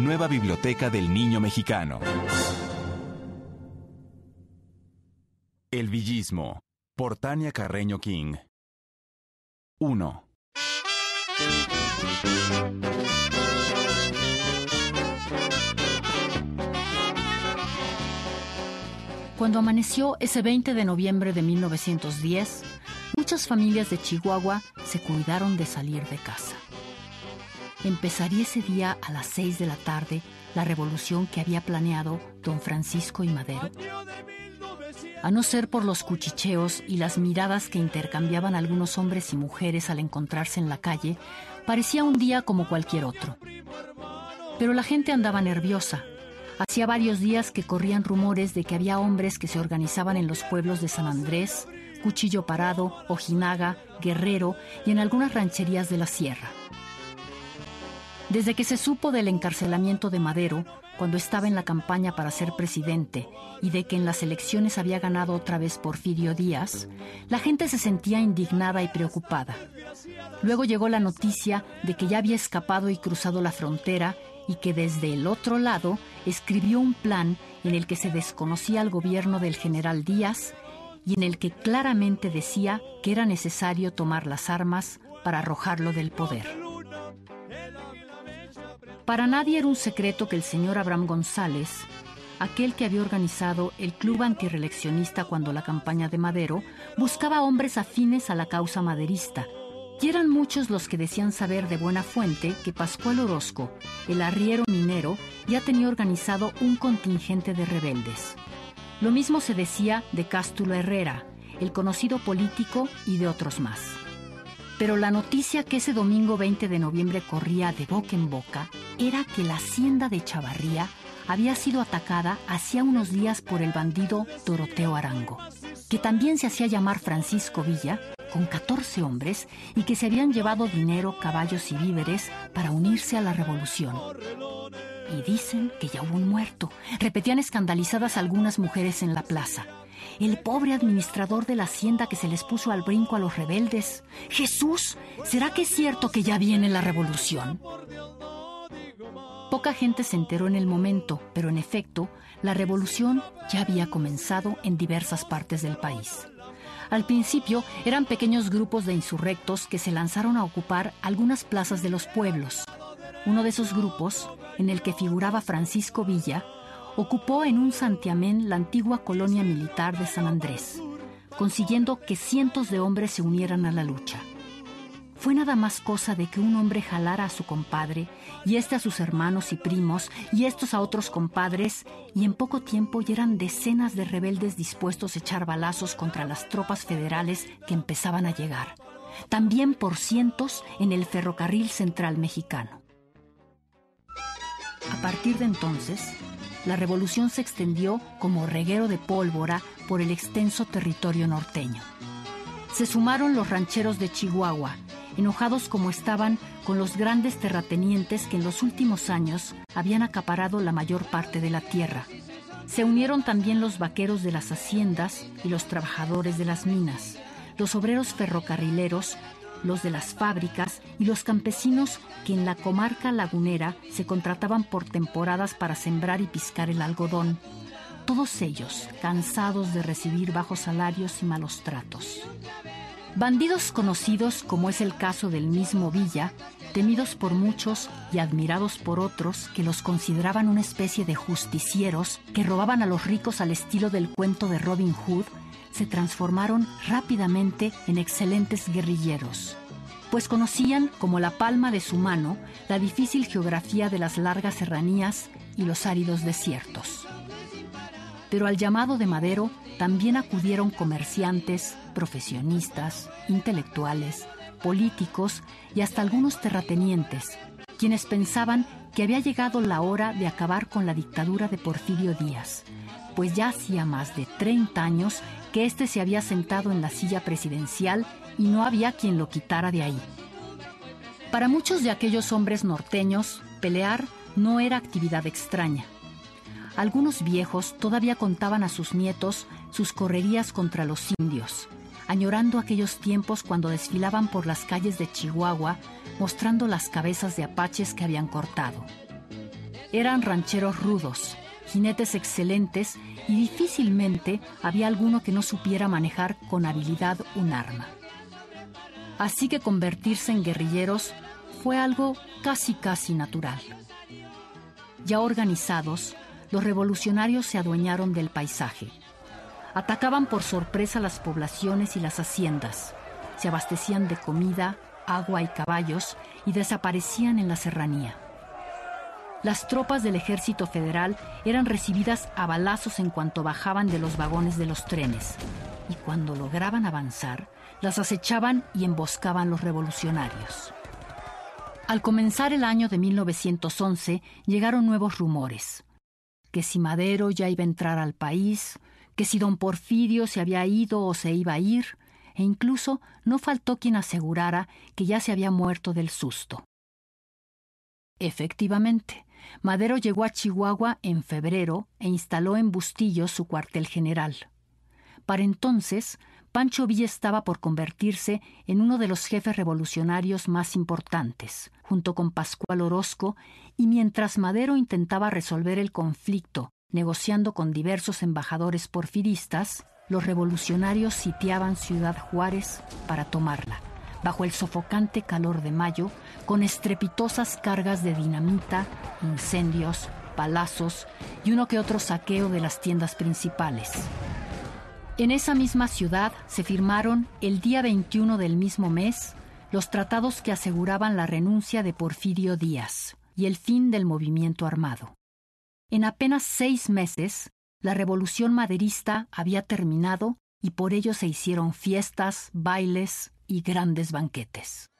nueva biblioteca del niño mexicano. El villismo, por Tania Carreño King. 1. Cuando amaneció ese 20 de noviembre de 1910, muchas familias de Chihuahua se cuidaron de salir de casa. Empezaría ese día a las 6 de la tarde la revolución que había planeado don Francisco y Madero. A no ser por los cuchicheos y las miradas que intercambiaban algunos hombres y mujeres al encontrarse en la calle, parecía un día como cualquier otro. Pero la gente andaba nerviosa. Hacía varios días que corrían rumores de que había hombres que se organizaban en los pueblos de San Andrés, Cuchillo Parado, Ojinaga, Guerrero y en algunas rancherías de la sierra. Desde que se supo del encarcelamiento de Madero, cuando estaba en la campaña para ser presidente, y de que en las elecciones había ganado otra vez Porfirio Díaz, la gente se sentía indignada y preocupada. Luego llegó la noticia de que ya había escapado y cruzado la frontera y que desde el otro lado escribió un plan en el que se desconocía el gobierno del general Díaz y en el que claramente decía que era necesario tomar las armas para arrojarlo del poder. Para nadie era un secreto que el señor Abraham González, aquel que había organizado el club antirreeleccionista cuando la campaña de Madero, buscaba hombres afines a la causa maderista. Y eran muchos los que decían saber de buena fuente que Pascual Orozco, el arriero minero, ya tenía organizado un contingente de rebeldes. Lo mismo se decía de Cástulo Herrera, el conocido político, y de otros más. Pero la noticia que ese domingo 20 de noviembre corría de boca en boca era que la hacienda de Chavarría había sido atacada hacía unos días por el bandido Doroteo Arango, que también se hacía llamar Francisco Villa, con 14 hombres, y que se habían llevado dinero, caballos y víveres para unirse a la revolución. Y dicen que ya hubo un muerto, repetían escandalizadas algunas mujeres en la plaza. El pobre administrador de la hacienda que se les puso al brinco a los rebeldes. ¡Jesús! ¿Será que es cierto que ya viene la revolución? Poca gente se enteró en el momento, pero en efecto, la revolución ya había comenzado en diversas partes del país. Al principio eran pequeños grupos de insurrectos que se lanzaron a ocupar algunas plazas de los pueblos. Uno de esos grupos, en el que figuraba Francisco Villa, ocupó en un santiamén la antigua colonia militar de San Andrés, consiguiendo que cientos de hombres se unieran a la lucha. Fue nada más cosa de que un hombre jalara a su compadre, y este a sus hermanos y primos, y estos a otros compadres, y en poco tiempo ya eran decenas de rebeldes dispuestos a echar balazos contra las tropas federales que empezaban a llegar. También por cientos en el ferrocarril central mexicano. A partir de entonces, la revolución se extendió como reguero de pólvora por el extenso territorio norteño. Se sumaron los rancheros de Chihuahua, enojados como estaban con los grandes terratenientes que en los últimos años habían acaparado la mayor parte de la tierra. Se unieron también los vaqueros de las haciendas y los trabajadores de las minas, los obreros ferrocarrileros, los de las fábricas y los campesinos que en la comarca lagunera se contrataban por temporadas para sembrar y piscar el algodón. Todos ellos cansados de recibir bajos salarios y malos tratos. Bandidos conocidos, como es el caso del mismo Villa, temidos por muchos y admirados por otros que los consideraban una especie de justicieros que robaban a los ricos al estilo del cuento de Robin Hood, se transformaron rápidamente en excelentes guerrilleros, pues conocían como la palma de su mano la difícil geografía de las largas serranías y los áridos desiertos. Pero al llamado de Madero también acudieron comerciantes, profesionistas, intelectuales, políticos y hasta algunos terratenientes, quienes pensaban que había llegado la hora de acabar con la dictadura de Porfirio Díaz, pues ya hacía más de 30 años que éste se había sentado en la silla presidencial y no había quien lo quitara de ahí. Para muchos de aquellos hombres norteños, pelear no era actividad extraña. Algunos viejos todavía contaban a sus nietos sus correrías contra los indios, añorando aquellos tiempos cuando desfilaban por las calles de Chihuahua mostrando las cabezas de apaches que habían cortado. eran rancheros rudos, jinetes excelentes y difícilmente había alguno que no supiera manejar con habilidad un arma. Así que convertirse en guerrilleros fue algo casi natural. Ya organizados, los revolucionarios se adueñaron del paisaje. Atacaban por sorpresa las poblaciones y las haciendas, se abastecían de comida, agua y caballos y desaparecían en la serranía. Las tropas del ejército federal eran recibidas a balazos en cuanto bajaban de los vagones de los trenes, y cuando lograban avanzar, las acechaban y emboscaban los revolucionarios. Al comenzar el año de 1911, llegaron nuevos rumores. Que si Madero ya iba a entrar al país, que si don Porfirio se había ido o se iba a ir, e incluso no faltó quien asegurara que ya se había muerto del susto. Efectivamente, Madero llegó a Chihuahua en febrero e instaló en Bustillo su cuartel general. Para entonces, Pancho Villa estaba por convertirse en uno de los jefes revolucionarios más importantes, junto con Pascual Orozco, y mientras Madero intentaba resolver el conflicto negociando con diversos embajadores porfiristas, los revolucionarios sitiaban Ciudad Juárez para tomarla, bajo el sofocante calor de mayo, con estrepitosas cargas de dinamita, incendios, balazos y uno que otro saqueo de las tiendas principales. En esa misma ciudad se firmaron, el día 21 del mismo mes, los tratados que aseguraban la renuncia de Porfirio Díaz y el fin del movimiento armado. En apenas 6 meses, la revolución maderista había terminado y por ello se hicieron fiestas, bailes y grandes banquetes.